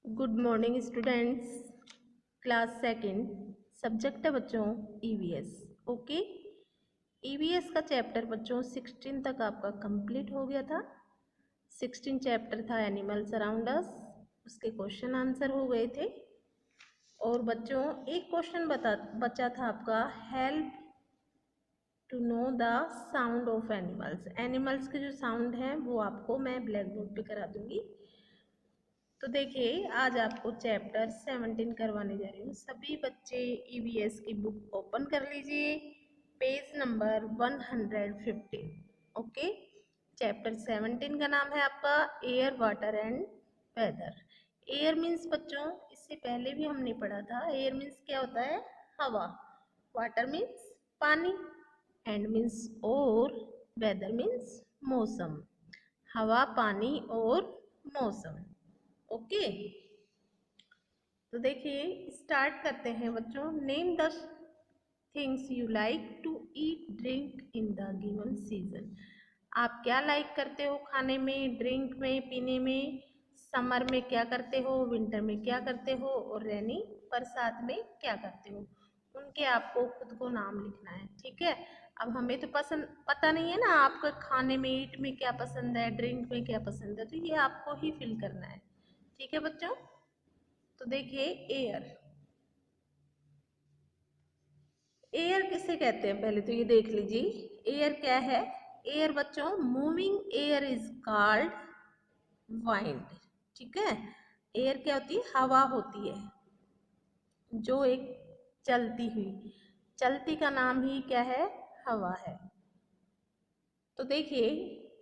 Good morning students. Class second subject है बच्चों EVS. Okay, EVS का चैप्टर बच्चों 16 तक आपका कंप्लीट हो गया था। 16 चैप्टर था एनिमल्स अराउंड अस, उसके क्वेश्चन आंसर हो गए थे। और बच्चों एक क्वेश्चन बचा था आपका, help to know the sound of animals. Animals के जो साउंड हैं वो आपको मैं ब्लैक बोर्ड पे करा दूंगी। तो देखिए आज आपको चैप्टर 17 करवाने जा रही हूँ। सभी बच्चे ईवीएस की बुक ओपन कर लीजिए, पेज नंबर 115। ओके, चैप्टर 17 का नाम है आपका air water and weather. Air means बच्चों इससे पहले भी हमने पढ़ा था, एयर मीन्स क्या होता है, हवा। वाटर मीन्स पानी, एंड मीन्स और, वेदर मीन्स मौसम। हवा, पानी और मौसम। ओके, तो देखिए स्टार्ट करते हैं बच्चों। Name the things you like to eat drink in the given season. आप क्या लाइक करते हो खाने में, ड्रिंक में, पीने में। समर में क्या करते हो, विंटर में क्या करते हो, और रेनी बरसात में क्या करते हो। उनके आपको खुद को नाम लिखना है, ठीक है। अब हमें तो पसंद पता नहीं है ना आपको खाने में, ईट में क्या पसंद है, ड्रिंक में क्या पसंद है, तो ये आपको ही फिल करना है, ठीक है बच्चों। तो देखिए एयर, एयर किसे कहते हैं पहले तो ये देख लीजिए। एयर क्या है, एयर बच्चों moving air is called wind, ठीक है। एयर क्या होती है, हवा होती है जो एक चलती हुई, चलती का नाम ही क्या है, हवा है। तो देखिए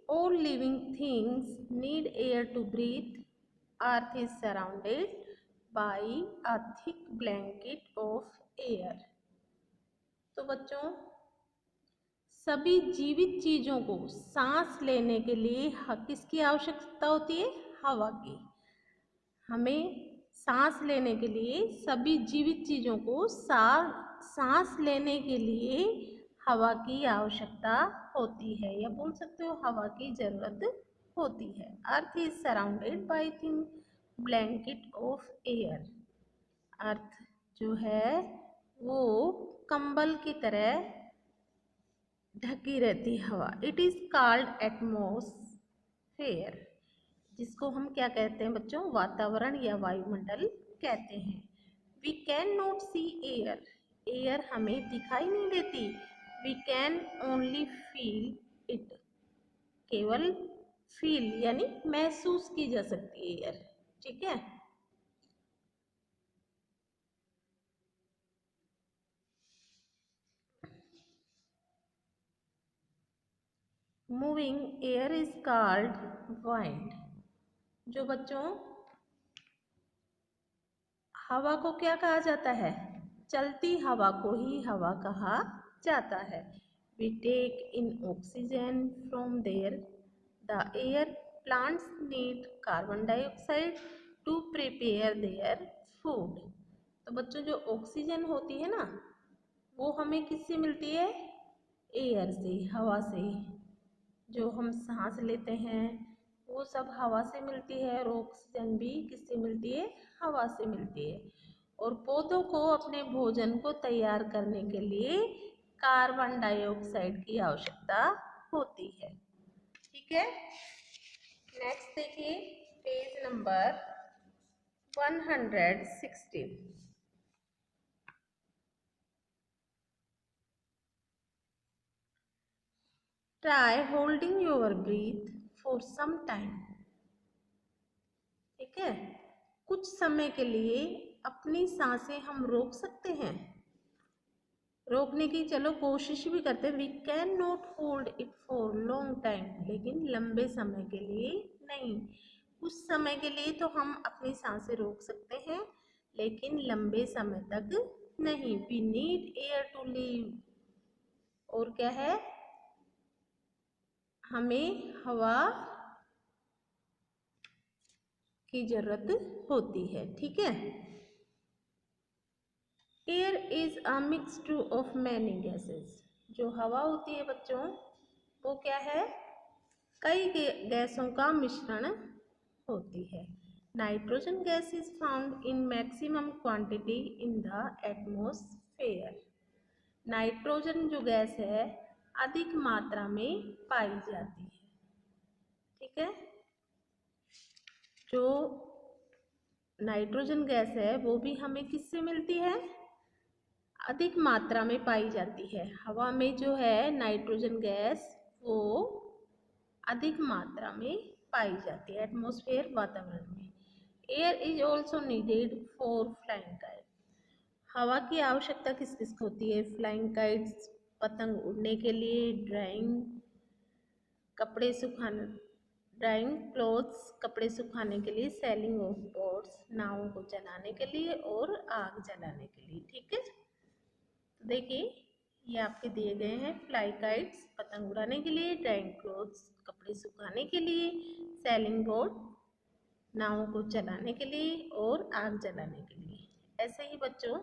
all living things need air to breathe. Earth is surrounded by a thick blanket of air. तो बच्चों सभी जीवित चीजों को सांस लेने के लिए किसकी आवश्यकता होती है, हवा की। हमें सांस लेने के लिए, सभी जीवित चीजों को सांस लेने के लिए हवा की आवश्यकता होती है, या बोल सकते हो हवा की जरूरत होती है। Earth is surrounded by thin blanket of air. Earth जो है वो कंबल की तरह ढकी रहती है हवा। इट इज कॉल्ड एटमॉस्फेयर, जिसको हम क्या कहते हैं बच्चों, वातावरण या वायुमंडल कहते हैं। We can not see air, air हमें दिखाई नहीं देती। We can only feel it, केवल फील यानी महसूस की जा सकती है एयर, ठीक है। Moving air is called wind. जो बच्चों हवा को क्या कहा जाता है, चलती हवा को ही हवा कहा जाता है। We take in oxygen from there, the air plants need carbon dioxide to prepare their food. तो बच्चों जो ऑक्सीजन होती है ना वो हमें किससे मिलती है, एयर से, हवा से। जो हम सांस लेते हैं वो सब हवा से मिलती है, और ऑक्सीजन भी किससे मिलती है, हवा से मिलती है। और पौधों को अपने भोजन को तैयार करने के लिए कार्बन डाइऑक्साइड की आवश्यकता होती है, ठीक है। नेक्स्ट देखिए page number 116। Try holding your breath for some time, ठीक है। कुछ समय के लिए अपनी सांसें हम रोक सकते हैं, रोकने की चलो कोशिश भी करते हैं। We can not hold it for long time, लेकिन लंबे समय के लिए नहीं। कुछ समय के लिए तो हम अपनी सांसें रोक सकते हैं, लेकिन लंबे समय तक नहीं। We need air to live, और क्या है, हमें हवा की जरूरत होती है, ठीक है। Air is a mixture of many gases. जो हवा होती है बच्चों वो क्या है, कई गैसों का मिश्रण होती है। Nitrogen gas is found in maximum quantity in the atmosphere. Nitrogen जो गैस है अधिक मात्रा में पाई जाती है। ठीक है, जो नाइट्रोजन गैस है वो भी हमें किससे मिलती है? अधिक मात्रा में पाई जाती है। हवा में जो है नाइट्रोजन गैस वो अधिक मात्रा में पाई जाती है एटमॉस्फेयर वातावरण में। Air is also needed for flying kite. हवा की आवश्यकता किस किस को होती है? फ्लाइंग काइट्स पतंग उड़ने के लिए, कपड़े सुखाने ड्राइंग क्लोथ्स कपड़े सुखाने के लिए, सेलिंग ऑफ बोट्स नावों को चलाने के लिए और आग जलाने के लिए। ठीक है, तो देखिए ये आपके दिए गए हैं फ्लाई काइट्स पतंग उड़ाने के लिए, ड्राइंग क्लोथ्स कपड़े सुखाने के लिए, सेलिंग बोट नावों को चलाने के लिए और आग जलाने के लिए। ऐसे ही बच्चों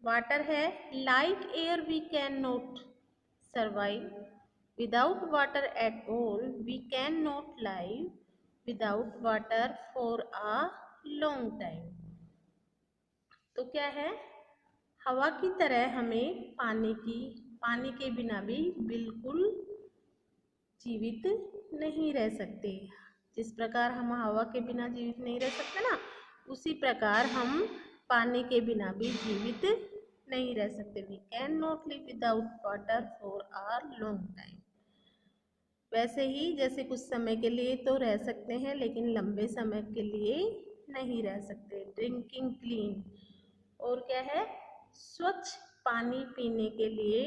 वाटर है, like air we can not survive without water at all. We cannot live without water for a long time. तो क्या है? हवा की तरह हमें पानी के बिना भी बिल्कुल जीवित नहीं रह सकते। जिस प्रकार हम हवा के बिना जीवित नहीं रह सकते ना, उसी प्रकार हम पानी के बिना भी जीवित नहीं रह सकते। We cannot live without water for a long time. वैसे ही जैसे कुछ समय के लिए तो रह सकते हैं लेकिन लंबे समय के लिए नहीं रह सकते। ड्रिंकिंग क्लीन, और क्या है? स्वच्छ पानी पीने के लिए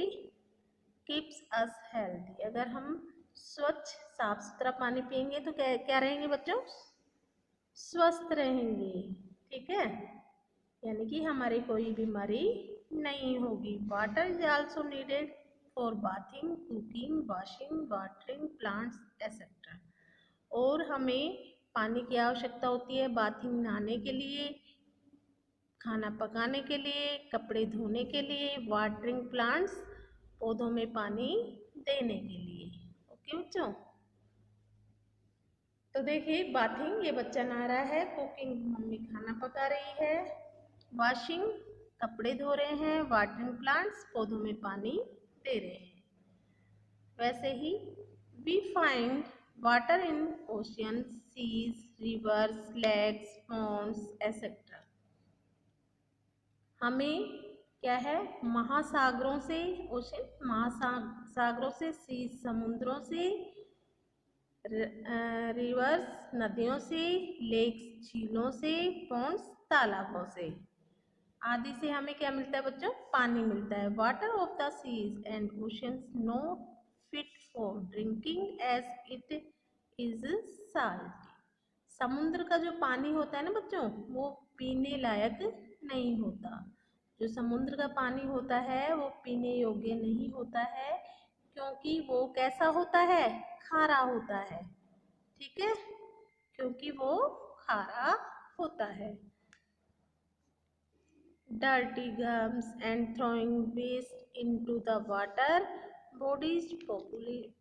कीप्स अस हेल्दी। अगर हम स्वच्छ साफ सुथरा पानी पियेंगे तो क्या रहेंगे बच्चों? स्वस्थ रहेंगे। ठीक है, यानी कि हमारी कोई बीमारी नहीं होगी। Water is also needed for bathing, cooking, washing, watering plants etcetera. और हमें पानी की आवश्यकता होती है बाथिंग नहाने के लिए, खाना पकाने के लिए, कपड़े धोने के लिए, वाटरिंग प्लांट्स पौधों में पानी देने के लिए। ओके बच्चों, तो देखिए बाथिंग ये बच्चा नहा रहा है, कुकिंग मम्मी खाना पका रही है, वॉशिंग कपड़े धो रहे हैं, वाटरिंग प्लांट्स पौधों में पानी दे रहे हैं। वैसे ही we find water in ocean, seas, rivers, lakes, ponds etcetera. हमें क्या है? महासागरों से, ओशियन महासागरों से, सीज समुद्रों से, रिवर्स नदियों से, लेक्स झीलों से, पॉन्ड्स तालाबों से आदि से हमें क्या मिलता है बच्चों? पानी मिलता है। Water of the seas and oceans not fit for drinking as it is salty. समुद्र का जो पानी होता है ना बच्चों, वो पीने लायक नहीं होता। जो समुद्र का पानी होता है वो पीने योग्य नहीं होता है, क्योंकि वो कैसा होता है? खारा होता है। ठीक है, क्योंकि वो खारा होता है। Dirty gums and throwing waste into the water, bodies pollute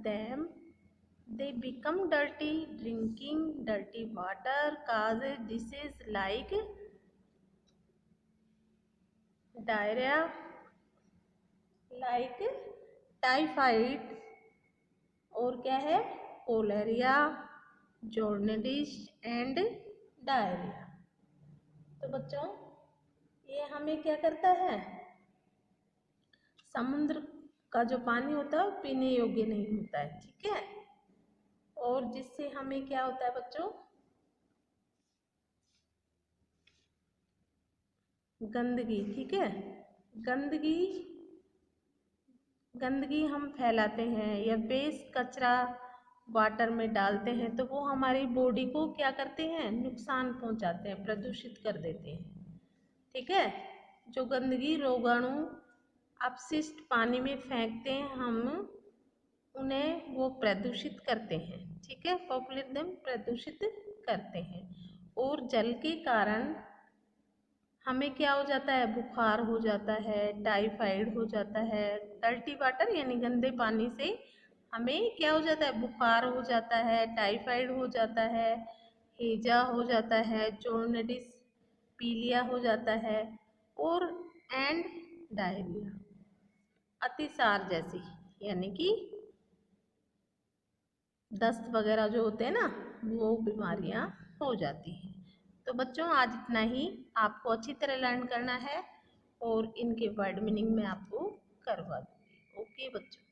them. They become dirty. Drinking dirty water causes diseases like diarrhea, like typhoid, और क्या है? Cholera, jaundice and diarrhoea. तो बच्चों ये हमें क्या करता है? समुद्र का जो पानी होता है पीने योग्य नहीं होता है। ठीक है, और जिससे हमें क्या होता है बच्चों? गंदगी। ठीक है, गंदगी हम फैलाते हैं या वेस्ट कचरा वाटर में डालते हैं तो वो हमारी बॉडी को क्या करते हैं? नुकसान पहुंचाते हैं, प्रदूषित कर देते हैं। ठीक है, जो गंदगी रोगाणु अपशिष्ट पानी में फेंकते हैं हम, उन्हें वो प्रदूषित करते हैं। ठीक है, पॉपुलेट देम प्रदूषित करते हैं। और जल के कारण हमें क्या हो जाता है? बुखार हो जाता है, टाइफाइड हो जाता है। डर्टी वाटर यानी गंदे पानी से हमें क्या हो जाता है, बुखार हो जाता है, टाइफाइड हो जाता है, हैजा हो जाता है, जॉन्डिस, पीलिया हो जाता है और एंड डायरिया, अतिसार जैसी, यानी कि दस्त वगैरह जो होते हैं ना, वो बीमारियां हो जाती हैं। तो बच्चों आज इतना ही, आपको अच्छी तरह लर्न करना है और इनके वर्ड मीनिंग में आपको करवा दूँगी। ओके बच्चों।